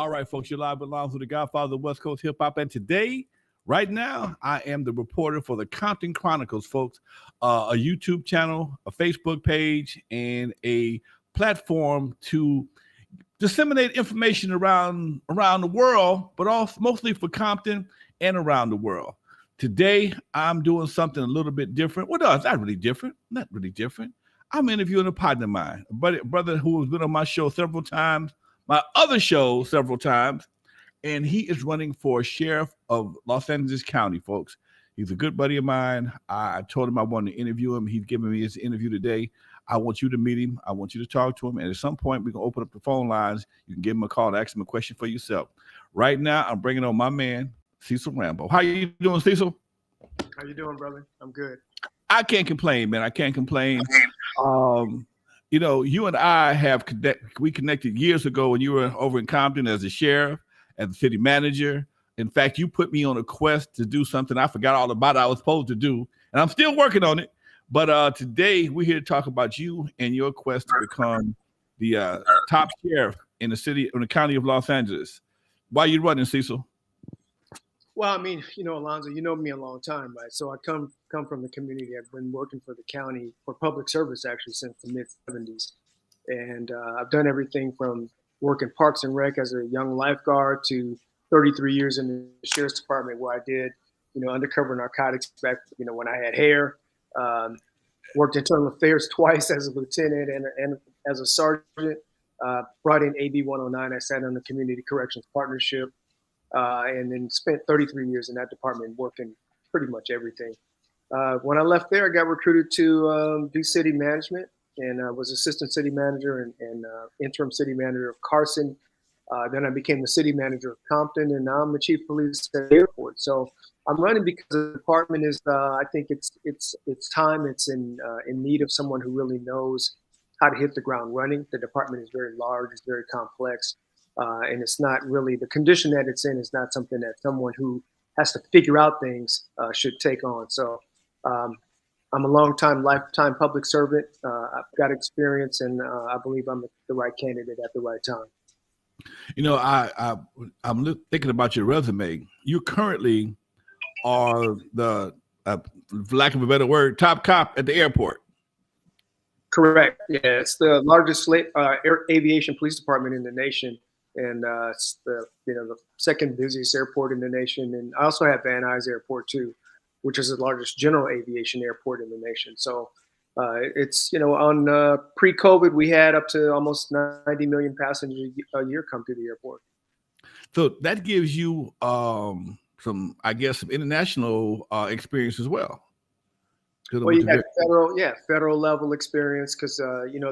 All right, folks, you're live with Lonzo, the Godfather of the West Coast hip hop. And today, right now, I am the reporter for the Compton Chronicles, folks. A YouTube channel, a Facebook page, and a platform to disseminate information around the world, but also mostly for Compton and around the world. Today, I'm doing something a little bit different. Well, no, it's not really different. Not really different. I'm interviewing a partner of mine, a brother who has been on my show several times, my other show several times, and he is running for sheriff of Los Angeles County, folks. He's a good buddy of mine. I told him I wanted to interview him. He's giving me his interview today. I want you to meet him. I want you to talk to him. And at some point, we can open up the phone lines. You can give him a call to ask him a question for yourself. Right now, I'm bringing on my man, Cecil Rhambo. How you doing, Cecil? How you doing, brother? I'm good. I can't complain, man. I can't complain. You know, you and I we connected years ago when you were over in Compton as a sheriff, as a city manager. In fact, you put me on a quest to do something I forgot all about I was supposed to do, and I'm still working on it. But today we're here to talk about you and your quest to become the top sheriff in the county of Los Angeles. Why are you running, Cecil? Well, I mean, Alonzo, you know me a long time, right? So I come from the community. I've been working for the county for public service actually since the mid '70s, and I've done everything from working Parks and Rec as a young lifeguard to 33 years in the sheriff's department, where I did, undercover narcotics back, when I had hair. Worked internal affairs twice as a lieutenant and as a sergeant. Brought in AB 109. I sat on the Community Corrections Partnership. And then spent 33 years in that department working pretty much everything. When I left there, I got recruited to do city management, and I was assistant city manager and interim city manager of Carson. Then I became the city manager of Compton, and now I'm the chief of police at the airport. So I'm running because the department is, I think it's time. It's in need of someone who really knows how to hit the ground running. The department is very large, it's very complex. And it's not really, the condition that it's in is not something that someone who has to figure out things should take on. So I'm a lifetime public servant. I've got experience, and I believe I'm the right candidate at the right time. I'm thinking about your resume. You currently are the, for lack of a better word, top cop at the airport. Correct. Yeah, it's the largest aviation police department in the nation. And it's the second busiest airport in the nation. And I also have Van Nuys Airport too, which is the largest general aviation airport in the nation. So it's, on pre-COVID, we had up to almost 90 million passengers a year come through the airport. So that gives you some international experience as well. Well, you got federal level experience because,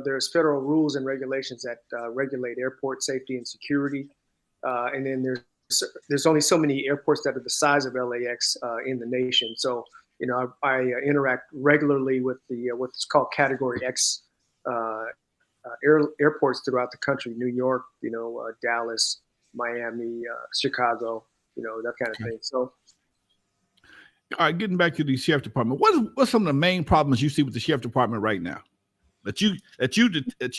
there's federal rules and regulations that regulate airport safety and security. And then there's only so many airports that are the size of LAX in the nation. So, I interact regularly with the what's called Category X airports throughout the country: New York, Dallas, Miami, Chicago, that kind of thing. So. All right, getting back to the sheriff department, what's some of the main problems you see with the sheriff department right now that you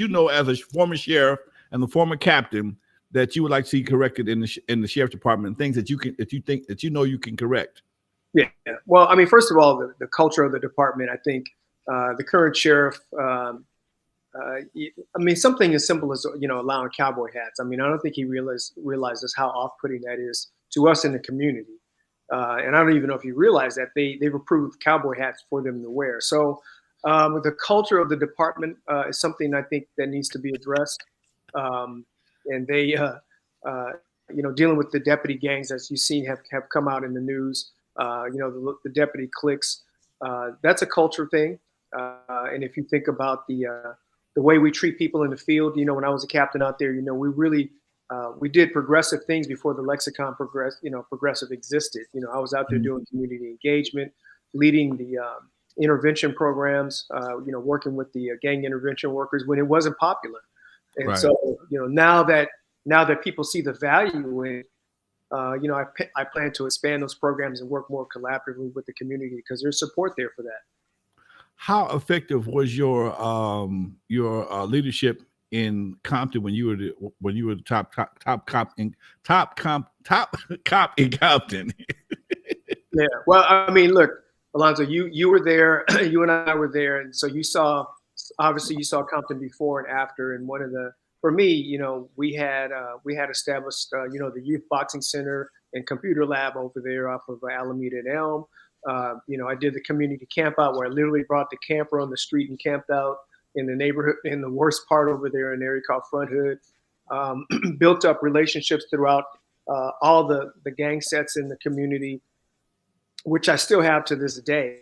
know as a former sheriff and the former captain that you would like to see corrected in the sheriff department? Things that you think you can correct. Yeah. Well, I mean, first of all, the culture of the department. I think the current sheriff. Something as simple as allowing cowboy hats. I mean, I don't think he realizes how off-putting that is to us in the community. And I don't even know if you realize that they've approved cowboy hats for them to wear. So the culture of the department is something I think that needs to be addressed. And they, dealing with the deputy gangs, as you've seen, have come out in the news. The deputy cliques. That's a culture thing. And if you think about the way we treat people in the field, when I was a captain out there, we really we did progressive things before the lexicon progressive existed. I was out there doing community engagement, leading the intervention programs, working with the gang intervention workers when it wasn't popular. And right. So, now that people see the value in, I plan to expand those programs and work more collaboratively with the community because there's support there for that. How effective was your leadership in Compton when you were the top cop in Compton? Yeah. Well, I mean, look, Alonzo, you were there, you and I were there, and so you saw, obviously you saw Compton before and after. And one of the, for me, we had established, the youth boxing center and computer lab over there off of Alameda and Elm. I did the community camp out where I literally brought the camper on the street and camped out in the neighborhood, in the worst part over there in an area called Front Hood. Built up relationships throughout all the gang sets in the community, which I still have to this day.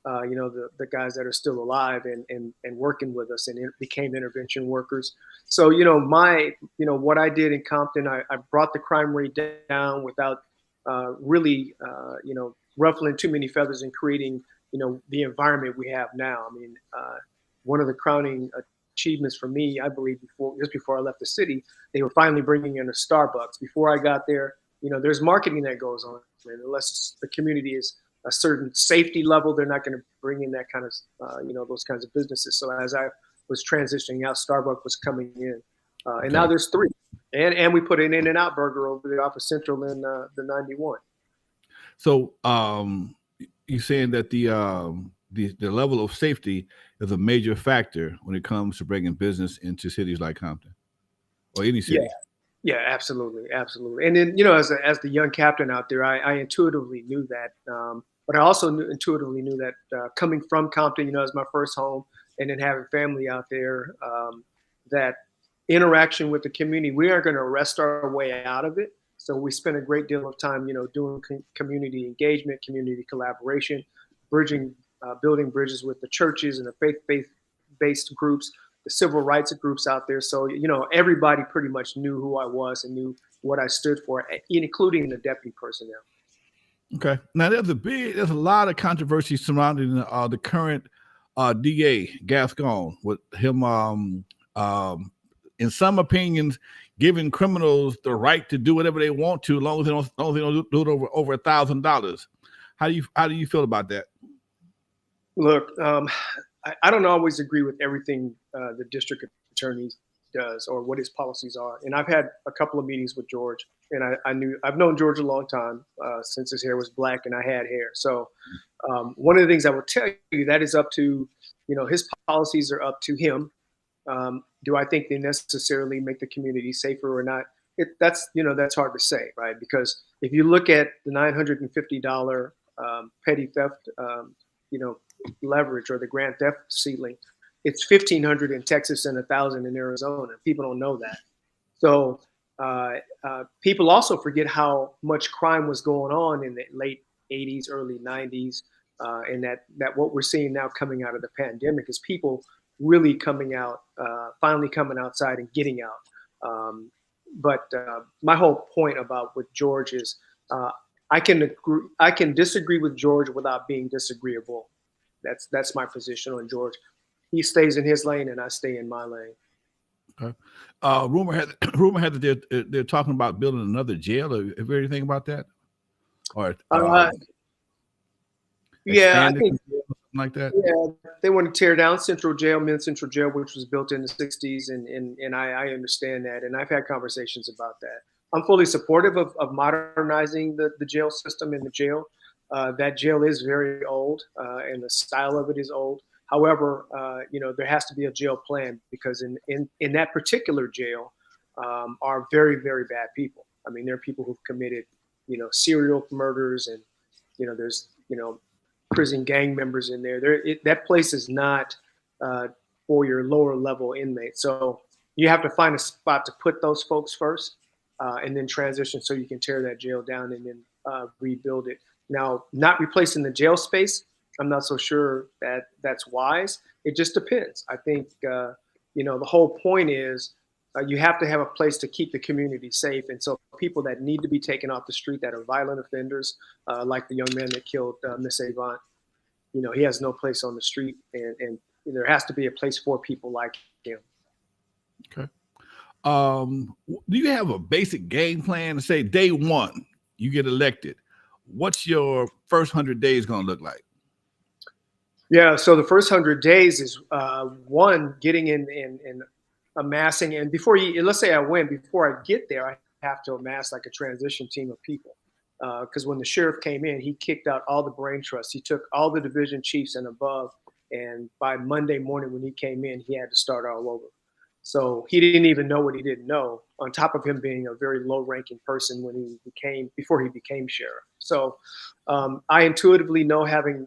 The guys that are still alive and working with us and became intervention workers. So, what I did in Compton, I brought the crime rate down without really, ruffling too many feathers and creating, the environment we have now. I mean, one of the crowning achievements for me, I believe, just before I left the city, they were finally bringing in a Starbucks. Before I got there, there's marketing that goes on, and unless the community is a certain safety level, they're not going to bring in that kind of, those kinds of businesses. So as I was transitioning out, Starbucks was coming in, and now there's 3, and we put an In-N-Out burger over there off of Central in the 91. So you're saying that the level of safety is a major factor when it comes to bringing business into cities like Compton or any city. Yeah, absolutely. And then, as the young captain out there, I intuitively knew that. But I also intuitively knew that coming from Compton, as my first home, and then having family out there, that interaction with the community, we aren't going to arrest our way out of it. So we spent a great deal of time, doing community engagement, community collaboration, building bridges with the churches and the faith-based groups, the civil rights groups out there. So, everybody pretty much knew who I was and knew what I stood for, including the deputy personnel. Okay. Now there's a lot of controversy surrounding the current DA Gascon, with him, in some opinions, giving criminals the right to do whatever they want to, as long as they don't do it over $1,000. How do you feel about that? Look, I don't always agree with everything the district attorney does or what his policies are. And I've had a couple of meetings with George, and I've known George a long time, since his hair was black and I had hair. So one of the things I will tell you, that is up to, his policies are up to him. Do I think they necessarily make the community safer or not? That's hard to say, right? Because if you look at the $950 petty theft, leverage, or the grand theft ceiling, it's $1,500 in Texas and $1,000 in Arizona. People don't know that. So people also forget how much crime was going on in the late 80s, early 90s, and that what we're seeing now coming out of the pandemic is people really coming out, finally coming outside and getting out. But my whole point about with George is I can disagree with George without being disagreeable. That's my position on George. He stays in his lane and I stay in my lane. Okay. Rumor had that they're talking about building another jail. Have you heard anything about that? Or yeah, I think something like that. Yeah, they want to tear down Men's Central Jail, which was built in the '60s, and I understand that, and I've had conversations about that. I'm fully supportive of modernizing the jail system and the jail. That jail is very old, and the style of it is old. However, there has to be a jail plan, because in that particular jail are very, very bad people. I mean, there are people who've committed, serial murders, and there's prison gang members in there. That place is not for your lower level inmates. So you have to find a spot to put those folks first, and then transition so you can tear that jail down and then rebuild it. Now, not replacing the jail space, I'm not so sure that that's wise. It just depends. I think, the whole point is you have to have a place to keep the community safe. And so people that need to be taken off the street, that are violent offenders, like the young man that killed Miss Avant, he has no place on the street, and there has to be a place for people like him. Okay. Do you have a basic game plan to say day one you get elected? What's your first 100 days going to look like? Yeah, so the first 100 days is one, getting in amassing, and before let's say I win, before I get there, I have to amass like a transition team of people. Because when the sheriff came in, he kicked out all the brain trusts. He took all the division chiefs and above, and by Monday morning when he came in, he had to start all over. So he didn't even know what he didn't know. On top of him being a very low-ranking person before he became sheriff. So I intuitively know, having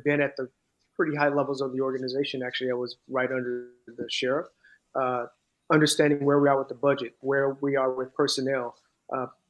been at the pretty high levels of the organization. Actually, I was right under the sheriff. Understanding where we are with the budget, where we are with personnel.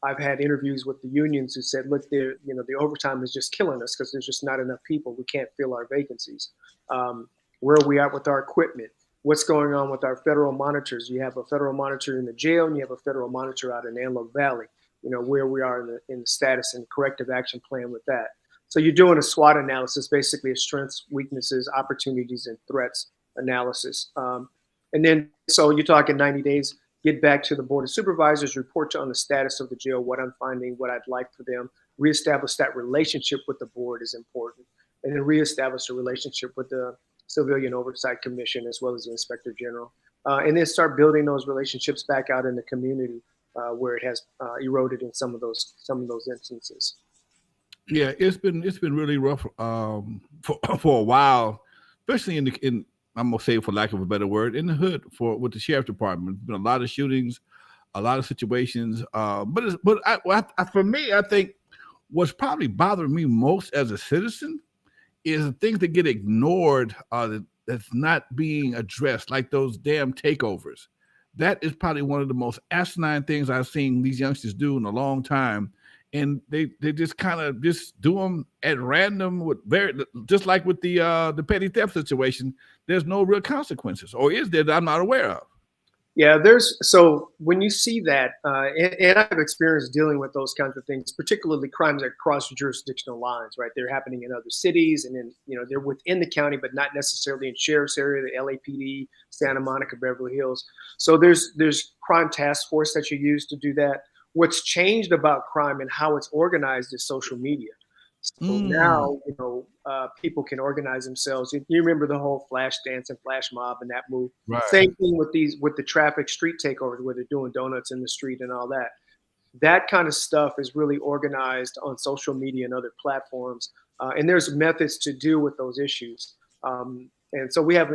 I've had interviews with the unions who said, look, the overtime is just killing us because there's just not enough people. We can't fill our vacancies. Where are we at with our equipment? What's going on with our federal monitors? You have a federal monitor in the jail, and you have a federal monitor out in Antelope Valley. Where we are in the status and corrective action plan with that. So you're doing a SWOT analysis, basically a strengths, weaknesses, opportunities, and threats analysis. And then, so you're talking 90 days, get back to the board of supervisors, report on the status of the jail, what I'm finding, what I'd like for them, reestablish that relationship with the board is important, and then reestablish a relationship with the Civilian Oversight Commission as well as the Inspector General, and then start building those relationships back out in the community where it has eroded in some of those instances. Yeah, it's been really rough for a while, especially in I'm gonna say, for lack of a better word, in the hood with the sheriff department. There's been a lot of shootings, a lot of situations. For me, I think what's probably bothering me most as a citizen is the things that get ignored, that's not being addressed, like those damn takeovers. That is probably one of the most asinine things I've seen these youngsters do in a long time. And they just kind of just do them at random, just like with the petty theft situation. There's no real consequences, or is there, that I'm not aware of? Yeah, so when you see that, and I've experienced dealing with those kinds of things, particularly crimes that cross jurisdictional lines, right? They're happening in other cities, and then they're within the county, but not necessarily in sheriff's area, the LAPD, Santa Monica, Beverly Hills. So there's crime task force that you use to do that. What's changed about crime and how it's organized is social media. So now, people can organize themselves. You remember the whole flash dance and flash mob and that move. Right. Same thing with the traffic street takeovers where they're doing donuts in the street and all that. That kind of stuff is really organized on social media and other platforms. And there's methods to deal with those issues. And so we have,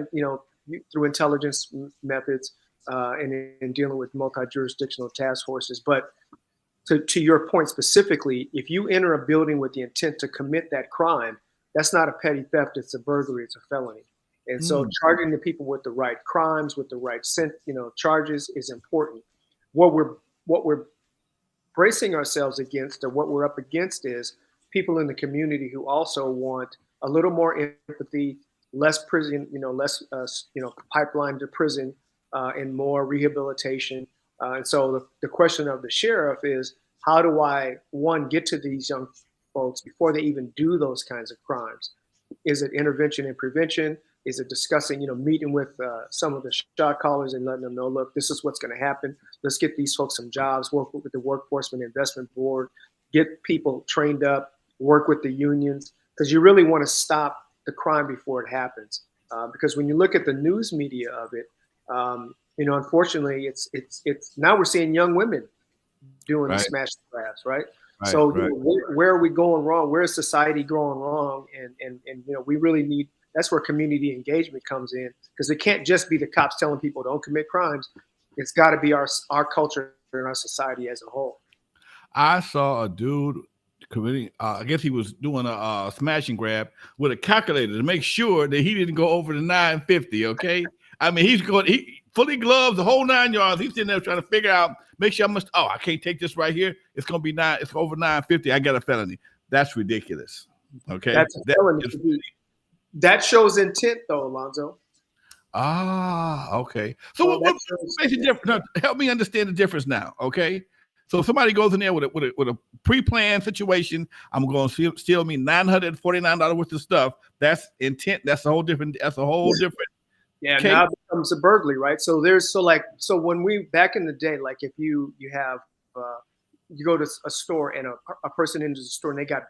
through intelligence methods and in dealing with multi-jurisdictional task forces. But to your point specifically, if you enter a building with the intent to commit that crime, that's not a petty theft, it's a burglary, it's a felony. And so charging the people with the right crimes, with the right charges is important. What we're bracing ourselves against, or what we're up against, is people in the community who also want a little more empathy, less prison, less pipeline to prison, and more rehabilitation. And so the question of the sheriff is, how do I, one, get to these young folks before they even do those kinds of crimes? Is it intervention and prevention? Is it discussing, meeting with some of the shot callers and letting them know, look, this is what's going to happen. Let's get these folks some jobs, work with the Workforce Investment Board, get people trained up, work with the unions, because you really want to stop the crime before it happens. Because when you look at the news media of it, unfortunately, it's now we're seeing young women doing the smash and grabs, right? So where are we going wrong? Where is society going wrong? And we really need, that's where community engagement comes in, because it can't just be the cops telling people don't commit crimes. It's got to be our culture and our society as a whole. I saw a dude committing, I guess he was doing a smash and grab with a calculator to make sure that he didn't go over the 950. Okay. I mean, he fully gloved the whole 9 yards. He's sitting there trying to figure out, make sure I can't take this right here. It's going to be it's over 950. I got a felony. That's ridiculous. Okay. That's a felony. That shows intent though, Alonzo. Okay. So what makes it different? Now, help me understand the difference now. Okay. So somebody goes in there with a pre-planned situation. I'm going to steal me $949 worth of stuff. That's intent. That's a whole different. Yeah, now it becomes a burglary, right? So when we, back in the day, like if you have, you go to a store and a person enters the store and they got,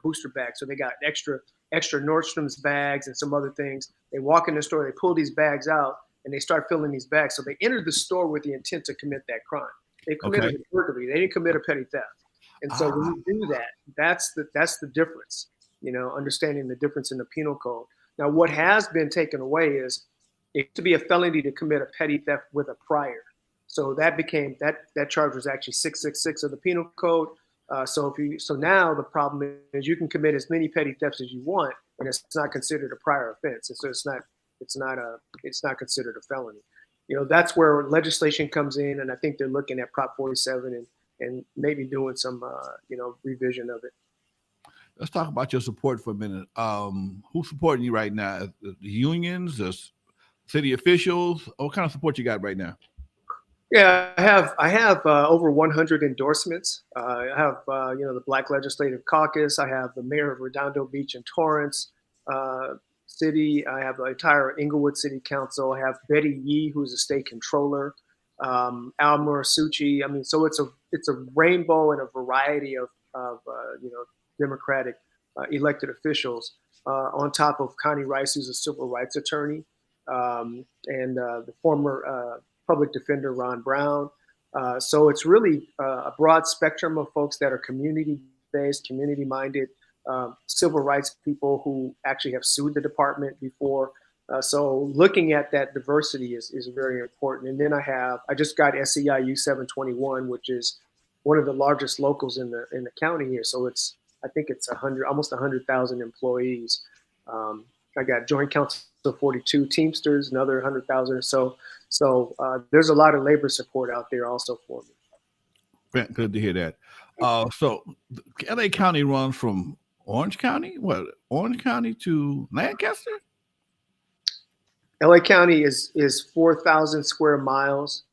booster bags. So they got extra Nordstrom's bags and some other things. They walk in the store, they pull these bags out, and they start filling these bags. So they entered the store with the intent to commit that crime. They committed a burglary. They didn't commit a petty theft. And so when you do that, that's the difference. Understanding the difference in the penal code. Now, what has been taken away is it used to be a felony to commit a petty theft with a prior. So that became that charge was actually 666 of the penal code. So now the problem is you can commit as many petty thefts as you want, and it's not considered a prior offense, and so it's not considered a felony. That's where legislation comes in, and I think they're looking at Prop 47 and maybe doing some revision of it. Let's talk about your support for a minute. Who's supporting you right now? The unions, the city officials? What kind of support you got right now? Yeah, I have over 100 endorsements. I have the Black Legislative Caucus. I have the mayor of Redondo Beach and Torrance City. I have the entire Inglewood City Council. I have Betty Yee, who's a state controller. Al Murasucci. I mean, so it's a rainbow and a variety of Democratic elected officials on top of Connie Rice, who's a civil rights attorney, and the former public defender Ron Brown. So it's really a broad spectrum of folks that are community-based, community-minded, civil rights people who actually have sued the department before. So looking at that diversity is very important. And then I just got SEIU 721, which is one of the largest locals in the county here. So I think it's almost 100,000 employees. I got Joint Council 42 Teamsters, another 100,000 or so. So there's a lot of labor support out there also for me. Good to hear that. So LA County runs from Orange County to Lancaster? LA County is 4,000 square miles.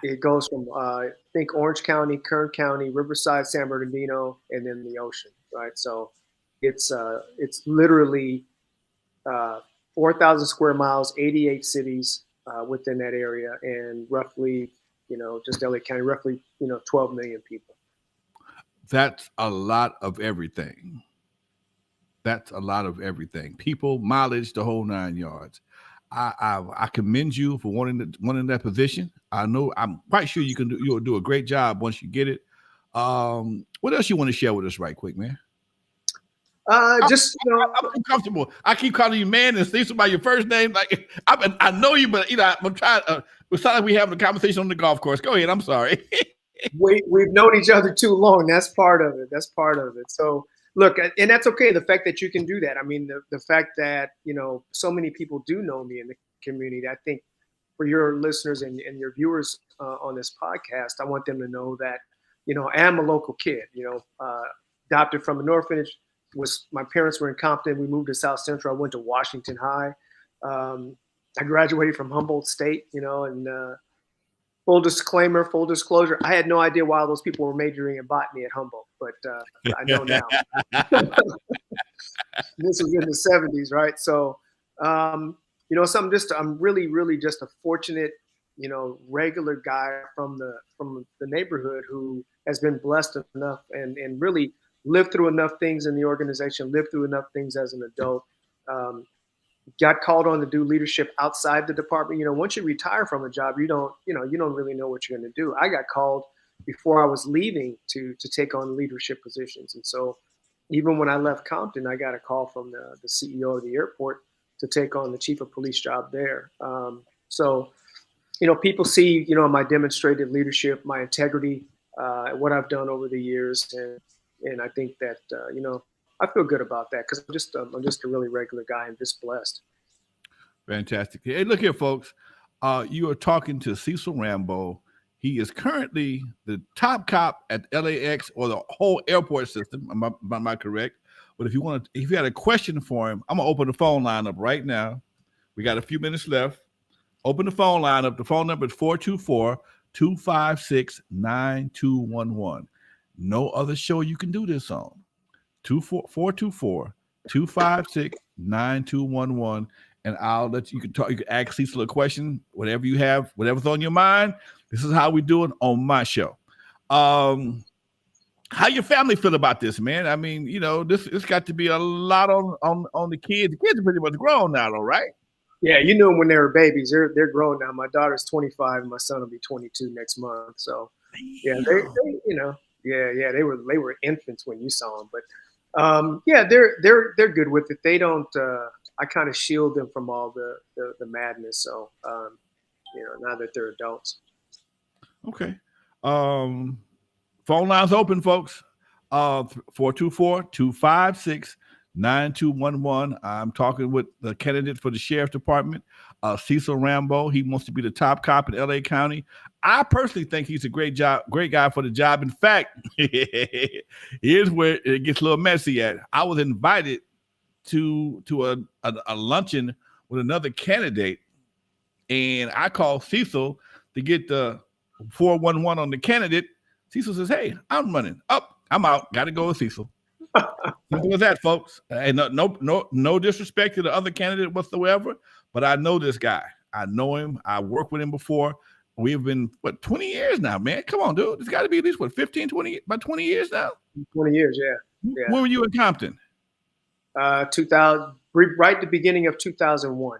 It goes from I think Orange County, Kern County, Riverside, San Bernardino, and then the ocean, right? So it's literally 4,000 square miles, 88 cities within that area, and roughly, just LA County, roughly, 12 million people. That's a lot of everything. People, mileage, the whole 9 yards. I commend you for wanting that position. I know I'm quite sure you'll do a great job once you get it. What else you want to share with us, right quick, man? I'm comfortable. I keep calling you man and Cecil by your first name. Like I know you, but I'm trying. It's not like we having a conversation on the golf course. Go ahead. I'm sorry. We've known each other too long. That's part of it. So look, and that's okay. The fact that you can do that. I mean, the fact that, so many people do know me in the community. I think for your listeners and your viewers on this podcast, I want them to know that, I am a local kid, adopted from an orphanage. My parents were in Compton. We moved to South Central. I went to Washington High. I graduated from Humboldt State, and full disclosure, I had no idea why those people were majoring in botany at Humboldt, but I know now. This was in the 70s, right? So, I'm really, really just a fortunate, regular guy from the neighborhood who has been blessed enough and really lived through enough things in the organization, lived through enough things as an adult, got called on to do leadership outside the department. Once you retire from a job, you don't really know what you're going to do. I got called before I was leaving to take on leadership positions. And so even when I left Compton, I got a call from the CEO of the airport to take on the chief of police job there. So people see, my demonstrated leadership, my integrity, what I've done over the years. And I think that, I feel good about that because I'm just a really regular guy and just blessed. Fantastic. Hey, look here, folks. You are talking to Cecil Rhambo. He is currently the top cop at LAX or the whole airport system. Am I correct? But if you had a question for him, I'm gonna open the phone line up right now. We got a few minutes left. Open the phone line up. The phone number is 424-256-9211. No other show you can do this on. 424-256-9211. And I'll let you can ask Cecil a question, whatever you have, whatever's on your mind. This is how we do it on my show. How your family feel about this, man? I mean, this got to be a lot on the kids. The kids are pretty much grown now, though, right? Yeah, you knew them when they were babies. They're grown now. My daughter's 25, and my son will be 22 next month. So yeah, they yeah, they were infants when you saw them, but yeah, they're good with it. They don't. I kind of shield them from all the madness. So now that they're adults. Okay. Phone lines open, folks. 424-256-9211. I'm talking with the candidate for the sheriff's department, Cecil Rhambo. He wants to be the top cop in LA County. I personally think he's a great guy for the job. In fact, here's where it gets a little messy at. I was invited to a luncheon with another candidate, and I called Cecil to get the 411 on the candidate. Cecil says, "Hey, I'm running up. I'm out. Got to go with Cecil." Simple as that, folks. And no disrespect to the other candidate whatsoever, but I know this guy. I know him. I worked with him before. We've been 20 years now, man. Come on, dude. It's got to be at least 15, 20, about 20 years now. 20 years, yeah. When were you in Compton? 2000, right at the beginning of 2001.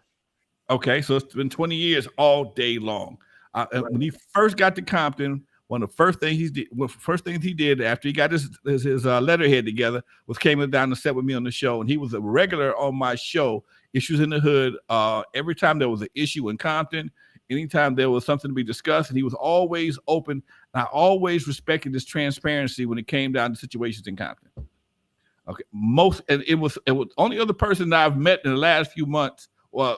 Okay, so it's been 20 years all day long. Right. When he first got to Compton, one of the first things he did after he got his letterhead together was came down to set with me on the show, and he was a regular on my show, Issues in the Hood. Every time there was an issue in Compton, anytime there was something to be discussed, and he was always open. And I always respected this transparency when it came down to situations in Compton. Okay, it was only other person that I've met in the last few months, well,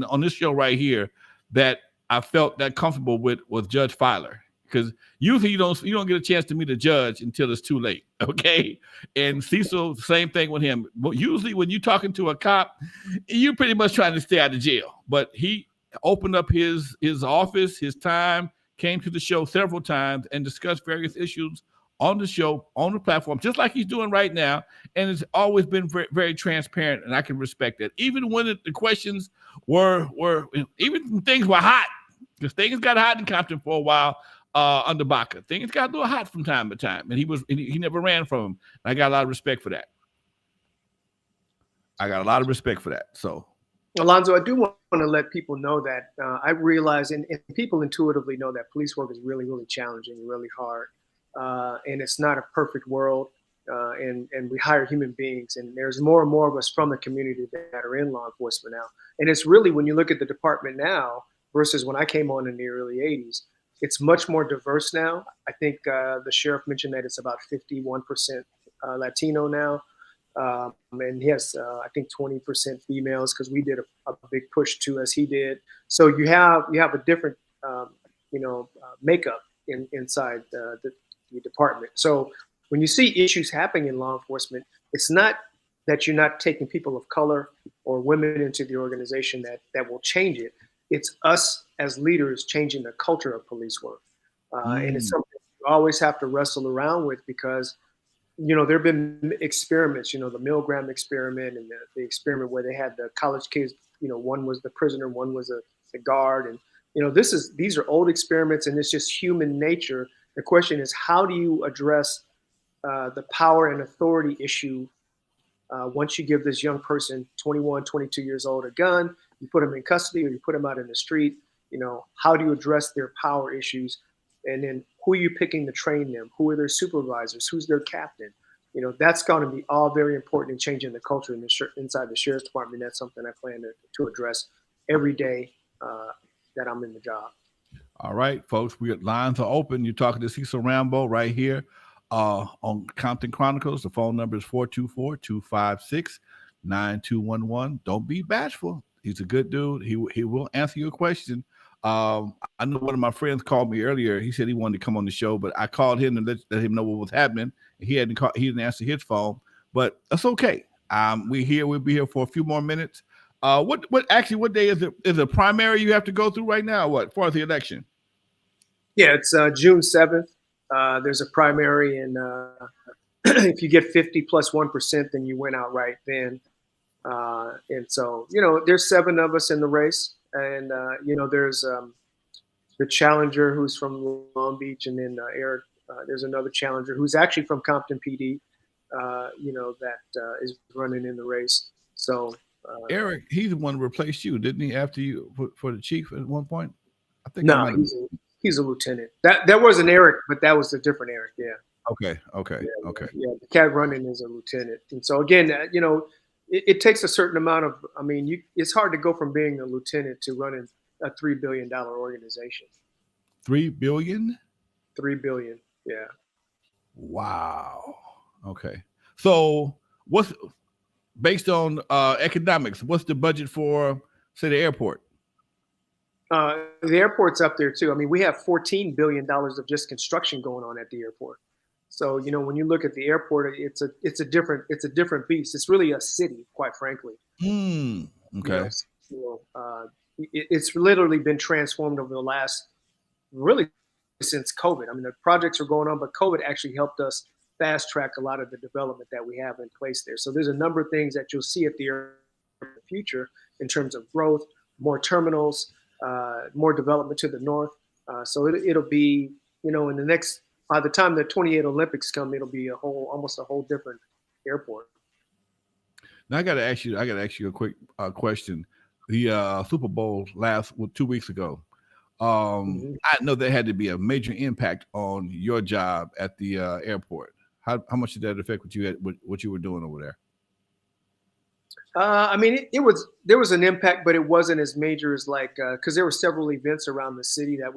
on this show right here, that I felt that comfortable with was Judge Filer. Because usually you don't get a chance to meet a judge until it's too late, okay? And Cecil, same thing with him. Usually when you're talking to a cop, you're pretty much trying to stay out of jail. But he opened up his office, his time, came to the show several times and discussed various issues on the show, on the platform, just like he's doing right now. And it's always been very, very transparent, and I can respect that. Even when the questions were even when things were hot, because things got hot in Compton for a while, under Baca. Things got a little hot from time to time, and he never ran from him. I got a lot of respect for that. So, Alonzo, I do want to let people know that I realize, and people intuitively know that police work is really, really challenging, really hard, and it's not a perfect world. And we hire human beings, and there's more and more of us from the community that are in law enforcement now. And it's really, when you look at the department now versus when I came on in the early 80s, it's much more diverse now. I think the sheriff mentioned that it's about 51% Latino now. And he has, I think, 20% females, because we did a big push too, as he did. So you have a different, makeup inside the department. So when you see issues happening in law enforcement, it's not that you're not taking people of color or women into the organization that will change it. It's us as leaders changing the culture of police work. And it's something you always have to wrestle around with, because, there have been experiments, the Milgram experiment and the experiment where they had the college kids, one was the prisoner, one was the guard. And, these are old experiments, and it's just human nature. The question is, how do you address the power and authority issue once you give this young person, 21, 22 years old, a gun? You put them in custody or you put them out in the street. How do you address their power issues? And then who are you picking to train them? Who are their supervisors? Who's their captain? That's going to be all very important in changing the culture inside the sheriff's department. That's something I plan to address every day that I'm in the job. All right, folks, lines are open. You're talking to Cecil Rhambo right here on Compton Chronicles. The phone number is 424-256-9211. Don't be bashful. He's a good dude. He will answer your question. I know one of my friends called me earlier. He said he wanted to come on the show, but I called him to let him know what was happening. He didn't answer his phone, but that's okay. We'll be here for a few more minutes. What day is it? Is a primary you have to go through right now? What for the election? Yeah, it's June 7th. There's a primary, and if you get 50+1%, then you win outright then. And so, there's 7 of us in the race, and, there's the challenger who's from Long Beach, and then Eric, there's another challenger who's actually from Compton PD, that is running in the race. So, Eric, he's the one who replaced you, didn't he? After you for the chief at one point, I think I No, might have. he's a lieutenant. That wasn't Eric, but that was a different Eric. Yeah. Okay, okay, Yeah, okay. yeah. The cat running is a lieutenant, and so again, it takes a certain amount of. I mean, it's hard to go from being a lieutenant to running a $3 billion organization. 3 billion. 3 billion. Yeah. Wow. Okay. So what's based on economics? What's the budget for, say, the airport? The airport's up there too. I mean, we have $14 billion of just construction going on at the airport. So when you look at the airport, it's a different beast. It's really a city, quite frankly. Okay. It's literally been transformed over the last really since COVID. I mean, the projects are going on, but COVID actually helped us fast track a lot of the development that we have in place there. So there's a number of things that you'll see at the airport in the future in terms of growth, more terminals, more development to the north. So it'll be, in the next, by the time the 28 Olympics come, it'll be almost a whole different airport. Now I got to ask you a quick question. The Super Bowl 2 weeks ago. I know there had to be a major impact on your job at the airport. How much did that affect what you were doing over there? I mean, there was an impact, but it wasn't as major as because there were several events around the city that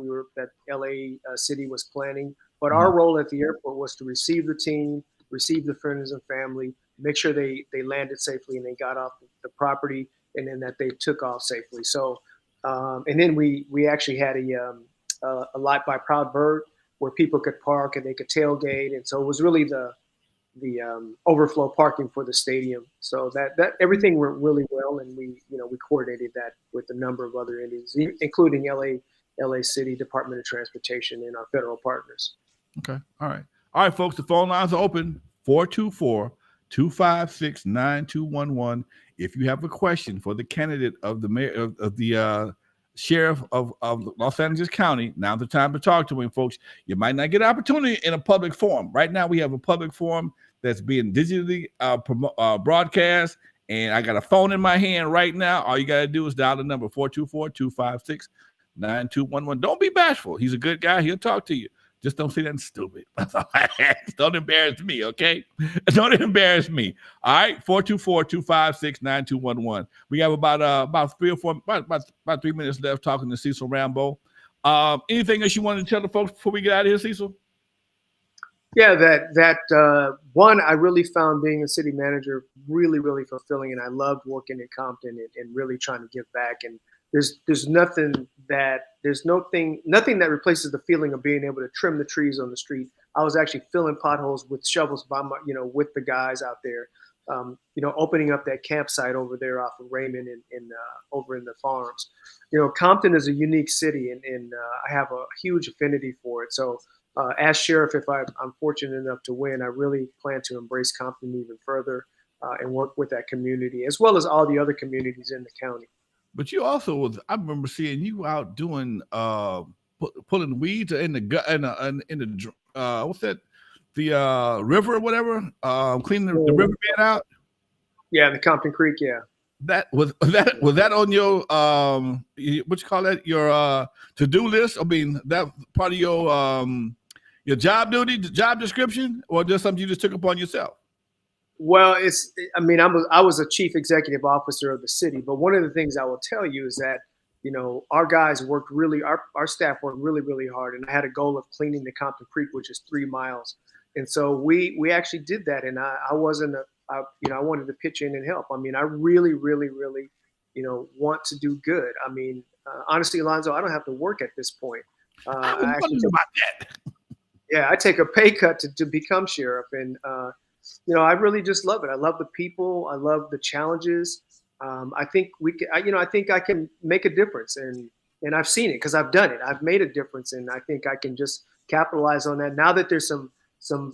LA city was planning. But our role at the airport was to receive the team, receive the friends and family, make sure they landed safely and they got off the property, and then that they took off safely. So, and then we actually had a lot by Proud Bird where people could park and they could tailgate, and so it was really the overflow parking for the stadium. So that everything went really well, and we coordinated that with a number of other entities, including LA City Department of Transportation and our federal partners. Okay. All right, folks. The phone lines are open. 424-256-9211. If you have a question for the candidate of the mayor of the sheriff of Los Angeles County, now's the time to talk to him, folks. You might not get an opportunity in a public forum. Right now, we have a public forum that's being digitally broadcast, and I got a phone in my hand right now. All you got to do is dial the number 424-256-9211. Don't be bashful. He's a good guy. He'll talk to you. Just don't say that stupid. That's all I ask. Don't embarrass me, okay? Don't embarrass me. All right, 424-256-9211. We have about 3 minutes left talking to Cecil Rhambo. Anything else you want to tell the folks before we get out of here, Cecil? Yeah, that one, I really found being a city manager really, really fulfilling, and I loved working in Compton and really trying to give back. And there's nothing that replaces the feeling of being able to trim the trees on the street. I was actually filling potholes with shovels with the guys out there, opening up that campsite over there off of Raymond and over in the farms. Compton is a unique city, and I have a huge affinity for it. So as sheriff, if I'm fortunate enough to win, I really plan to embrace Compton even further and work with that community as well as all the other communities in the county. But you also I remember seeing you out doing pulling weeds in the what's that, the river or whatever, cleaning the riverbed out. Yeah, the Compton Creek. Yeah. Was that on your what you call that, your to-do list? I mean, that part of your job description, or just something you just took upon yourself? Well, I was a chief executive officer of the city, but one of the things I will tell you is that, our guys worked our staff worked really, really hard. And I had a goal of cleaning the Compton Creek, which is 3 miles. And so we actually did that. And I wanted to pitch in and help. I mean, I really, really, really, want to do good. I mean, honestly, Alonzo, I don't have to work at this point. I take a pay cut to become sheriff. And, I really just love it. I love the people. I love the challenges. I think I think I can make a difference, and I've seen it because I've done it. I've made a difference, and I think I can just capitalize on that now that there's some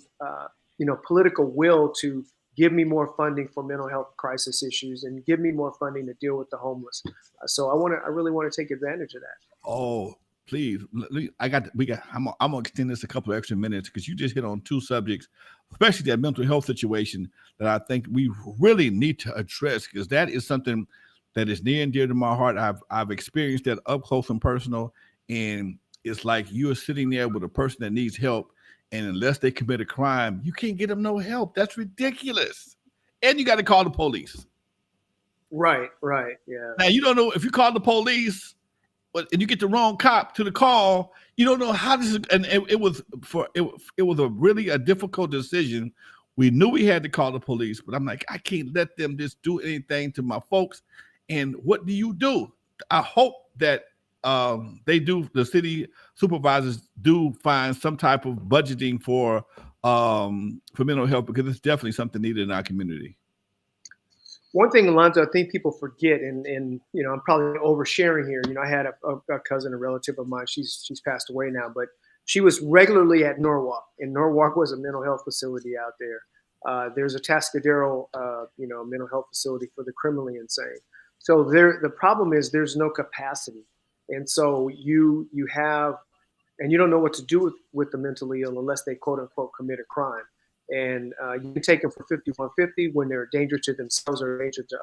political will to give me more funding for mental health crisis issues and give me more funding to deal with the homeless. So I really want to take advantage of that. Oh, please. I'm gonna extend this a couple of extra minutes because you just hit on two subjects, especially that mental health situation that I think we really need to address, because that is something that is near and dear to my heart. I've experienced that up close and personal, and it's like you're sitting there with a person that needs help, and unless they commit a crime, you can't get them no help. That's ridiculous, and you got to call the police. Right, yeah. Now you don't know if you call the police, and you get the wrong cop to the call. You don't know how this is, and it was a really a difficult decision. We knew we had to call the police, but I'm like, I can't let them just do anything to my folks. And what do you do? I hope that the city supervisors do find some type of budgeting for mental health, because it's definitely something needed in our community. One thing, Alonzo, I think people forget, and you know, I'm probably oversharing here. You know, I had a cousin, a relative of mine. She's passed away now, but she was regularly at Norwalk, and Norwalk was a mental health facility out there. There's a Tascadero, mental health facility for the criminally insane. So the problem is there's no capacity, and so you have, and you don't know what to do with the mentally ill unless they quote unquote commit a crime. And you can take them for 5150 when they're a danger to themselves or a danger to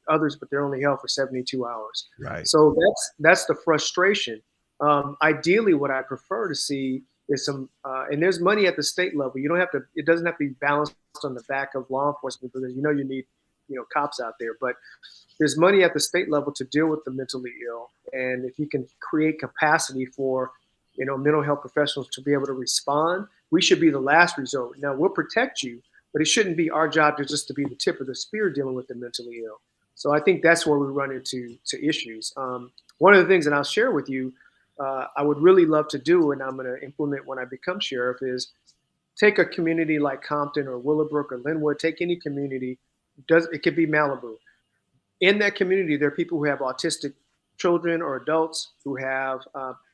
others, but they're only held for 72 hours. Right. So that's the frustration. Ideally, what I prefer to see is some, and there's money at the state level. You don't have to. It doesn't have to be balanced on the back of law enforcement, because you need cops out there. But there's money at the state level to deal with the mentally ill, and if you can create capacity for mental health professionals to be able to respond, we should be the last resort. Now, we'll protect you, but it shouldn't be our job just to be the tip of the spear dealing with the mentally ill. So I think that's where we run into issues. One of the things that I'll share with you, I would really love to do, and I'm going to implement when I become sheriff, is take a community like Compton or Willowbrook or Linwood. Take any community. It could be Malibu. In that community, there are people who have autistic children or adults who have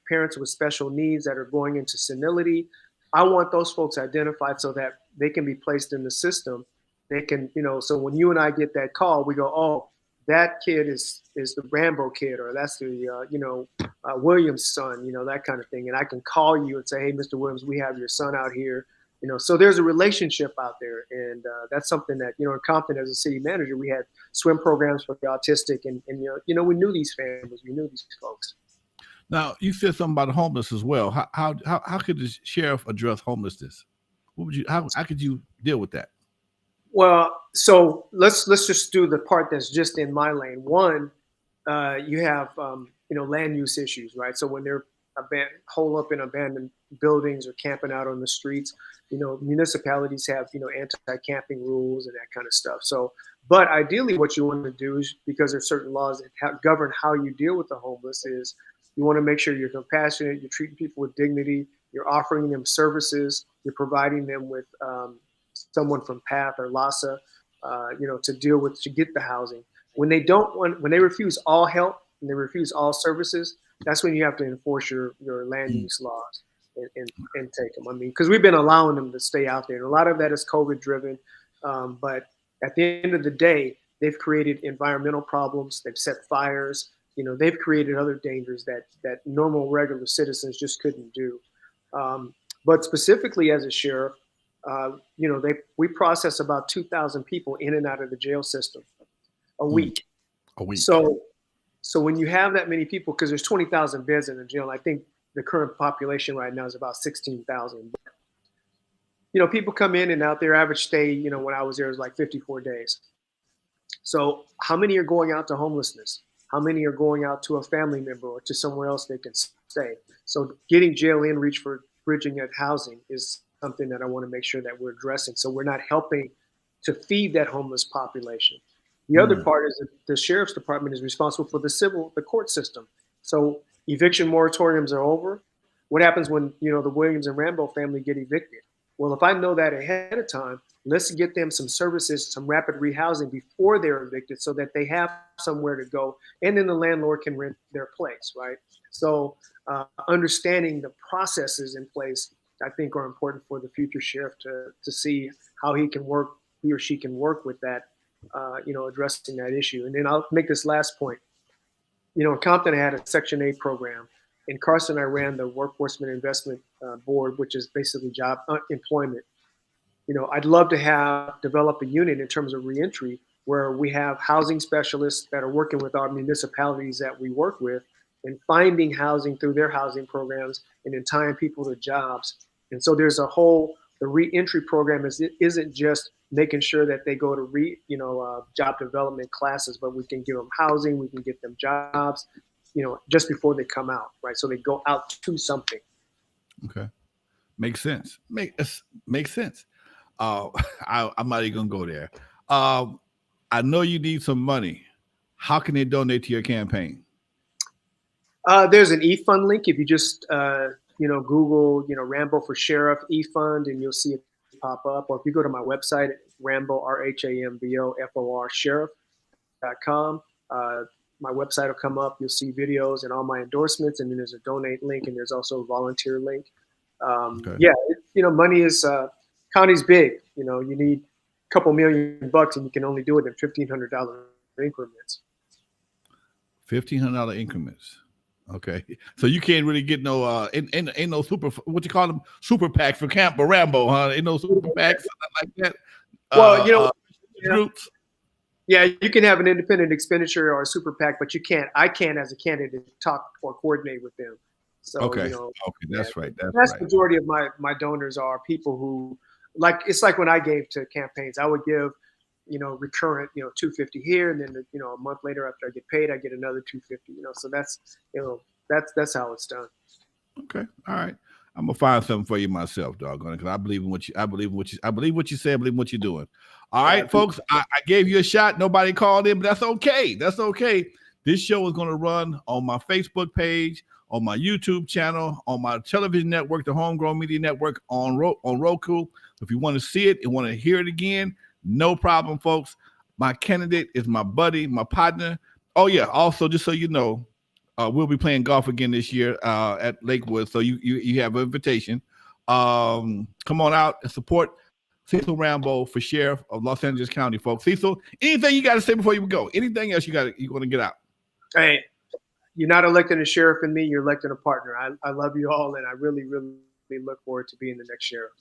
parents with special needs that are going into senility. I want those folks identified so that they can be placed in the system. They can, so when you and I get that call, we go, oh, that kid is the Rhambo kid, or that's the, Williams' son, that kind of thing. And I can call you and say, hey, Mr. Williams, we have your son out here. So there's a relationship out there. And that's something that, in Compton, as a city manager, we had swim programs for the autistic, and we knew these families, we knew these folks. Now, you said something about homeless as well. How could the sheriff address homelessness? How could you deal with that? Well, so let's just do the part that's just in my lane. One, you have land use issues, right? So when they're hole up in abandoned buildings or camping out on the streets, municipalities have anti-camping rules and that kind of stuff. So, but ideally, what you want to do is, because there's certain laws that govern how you deal with the homeless, is you want to make sure you're compassionate, you're treating people with dignity, you're offering them services, you're providing them with someone from PATH or LASA, to get the housing. When they refuse all help and they refuse all services, that's when you have to enforce your land use laws and take them. I mean, because we've been allowing them to stay out there, and a lot of that is COVID driven. But at the end of the day, they've created environmental problems. They've set fires. They've created other dangers that normal, regular citizens just couldn't do. But specifically as a sheriff, we process about 2,000 people in and out of the jail system a week. A week. So when you have that many people, because there's 20,000 beds in the jail, I think the current population right now is about 16,000. People come in and out. Their average stay, when I was there, was like 54 days. So how many are going out to homelessness? How many are going out to a family member or to somewhere else they can stay? So getting jail in reach for bridging at housing is something that I want to make sure that we're addressing. So we're not helping to feed that homeless population. The other part is that the sheriff's department is responsible for the court system. So eviction moratoriums are over. What happens when, the Williams and Rhambo family get evicted? Well, if I know that ahead of time, let's get them some services, some rapid rehousing before they're evicted, so that they have somewhere to go, and then the landlord can rent their place, right? So understanding the processes in place, I think, are important for the future sheriff to see how he or she can work with that, addressing that issue. And then I'll make this last point. Compton had a Section 8 program In Carson, I ran the Workforce Investment Board, which is basically job employment. I'd love to develop a unit in terms of reentry where we have housing specialists that are working with our municipalities that we work with and finding housing through their housing programs and then tying people to jobs. And so there's the reentry program isn't just making sure that they go to job development classes, but we can give them housing, we can get them jobs, just before they come out, right? So they go out to something. Okay. Makes sense. Makes sense. I'm not even gonna go there. I know you need some money. How can they donate to your campaign? There's an e-fund link. If you just Google Rhambo for Sheriff e-fund, and you'll see it pop up. Or if you go to my website, Rhambo RHAMBO Sheriff.com, my website will come up. You'll see videos and all my endorsements, and then there's a donate link, and there's also a volunteer link. Okay. Yeah, money is county's big. You need a couple $1 million, and you can only do it in $1,500 increments. $1,500 increments. Okay, so you can't really get no ain't no super, what you call them, super PACs for Camp Rhambo, huh? Ain't no super PACs like that. Well, groups. Yeah, you can have an independent expenditure or a super PAC, but I can't as a candidate talk or coordinate with them. So okay, that's right. That's right. Majority of my donors are people who it's like when I gave to campaigns, I would give recurrent, $250 here, and then a month later after I get paid, I get another $250. So that's how it's done. Okay, all right. I'm gonna find something for you myself, doggone it, because I believe in what you say. I believe in what you're doing. All right, folks. I gave you a shot. Nobody called in, but that's okay. That's okay. This show is gonna run on my Facebook page, on my YouTube channel, on my television network, the Homegrown Media Network, on Roku. If you want to see it and want to hear it again, no problem, folks. My candidate is my buddy, my partner. Oh, yeah. Also, just so you know, we'll be playing golf again this year at Lakewood. So you have an invitation. Come on out and support Cecil Rhambo for Sheriff of Los Angeles County, folks. Cecil, anything you got to say before you go? Anything else you want to get out? Hey, you're not electing a sheriff in me. You're electing a partner. I love you all, and I really, really look forward to being the next sheriff.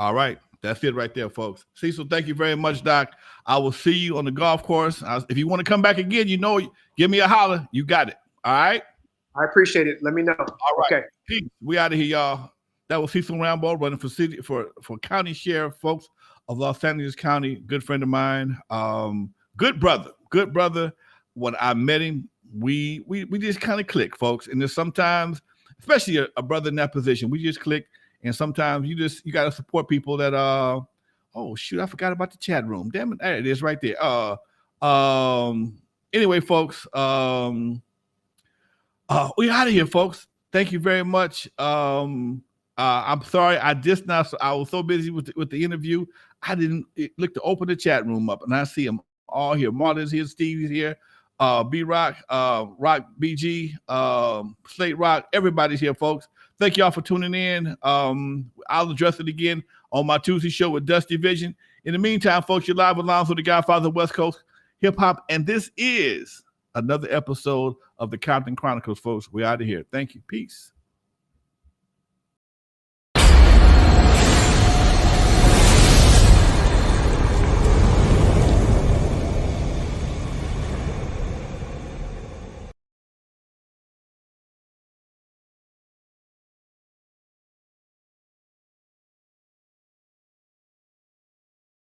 All right. That's it right there, folks. Cecil, thank you very much, Doc. I will see you on the golf course. If you want to come back again, give me a holler. You got it. All right? I appreciate it. Let me know. All right. Okay. Peace. We out of here, y'all. That was Cecil Rhambo running for county sheriff, folks, of Los Angeles County. Good friend of mine. Good brother. When I met him, we just kind of click, folks. And there's sometimes, especially a brother in that position, we just click. And sometimes you got to support people that oh shoot, I forgot about the chat room. Damn it, there it is right there. Anyway, folks, we out of here, folks. Thank you very much. I'm sorry, I was so busy with the interview, I didn't look to open the chat room up, and I see them all here. Martin's here, Steve's here, B-Rock, Rock BG, Slate Rock, everybody's here, folks. Thank y'all for tuning in. I'll address it again on my Tuesday show with Dusty Vision. In the meantime, folks, you're live with Alonzo, the Godfather of West Coast Hip Hop, and this is another episode of the Compton Chronicles, folks. We're out of here. Thank you. Peace.